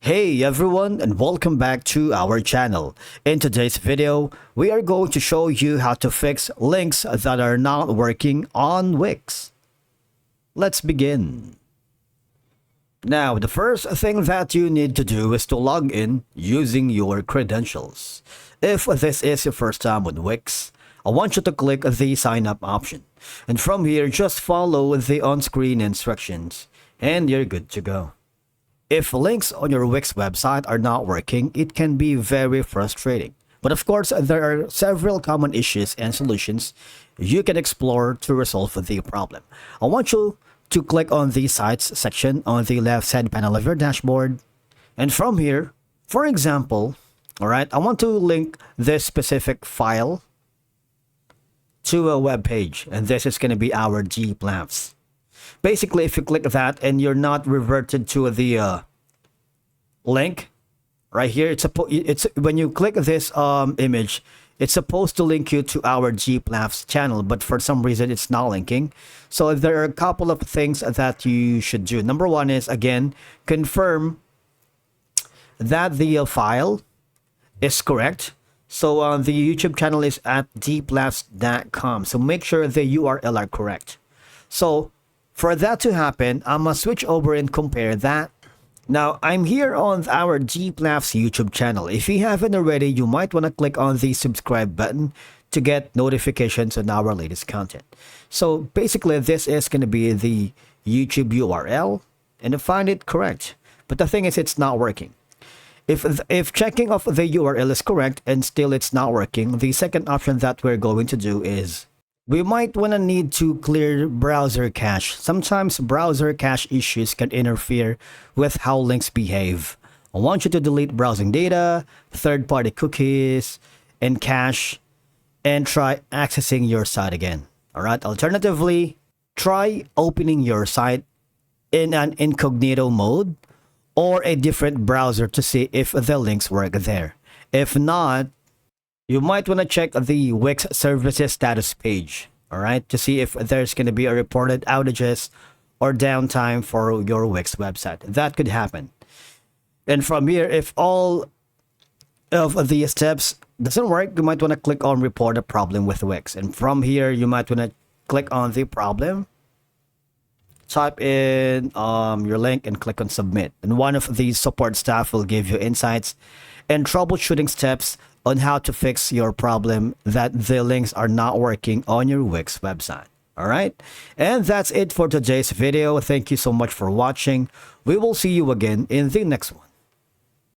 Hey everyone, and welcome back to our channel. In today's video, we are going to show you how to fix links that are not working on Wix. Let's begin. Now, the first thing that you need to do is to log in using your credentials. If this is your first time with Wix, I want you to click the sign up option. And from here, just follow the on-screen instructions and you're good to go. If links on your Wix website are not working, it can be very frustrating. But of course, there are several common issues and solutions you can explore to resolve the problem. I want you to click on the Sites section on the left side panel of your dashboard. And from here, for example, I want to link this specific file to a web page. And this is going to be our gplafs. Basically, if you click that and you're not reverted to the link right here, it's when you click this image, it's supposed to link you to our gplafs channel, but for some reason it's not linking. So there are a couple of things that you should do. Number one is, again, confirm that the file is correct. So the YouTube channel is at gplafs.com. So make sure the URL are correct. So for that to happen, I'm going to switch over and compare that. Now, I'm here on our gplafs YouTube channel. If you haven't already, you might want to click on the subscribe button to get notifications on our latest content. So basically, this is going to be the YouTube URL, and I find it correct. But the thing is, it's not working. If checking of the URL is correct and still it's not working, the second option that we're going to do is we might want to need to clear browser cache. Sometimes browser cache issues can interfere with how links behave. I want you to delete browsing data, third-party cookies, and cache, and try accessing your site again. Alright, alternatively, try opening your site in an incognito mode or a different browser to see if the links work there. If not, you might want to check the Wix services status page, all right, to see if there's going to be a reported outages or downtime for your Wix website. That could happen. And from here, if all of these steps doesn't work, you might want to click on report a problem with Wix. And from here, you might want to click on the problem, type in your link and click on submit. And one of these support staff will give you insights and troubleshooting steps on how to fix your problem that the links are not working on your Wix website. All right. And that's it for today's video. Thank you so much for watching. We will see you again in the next one.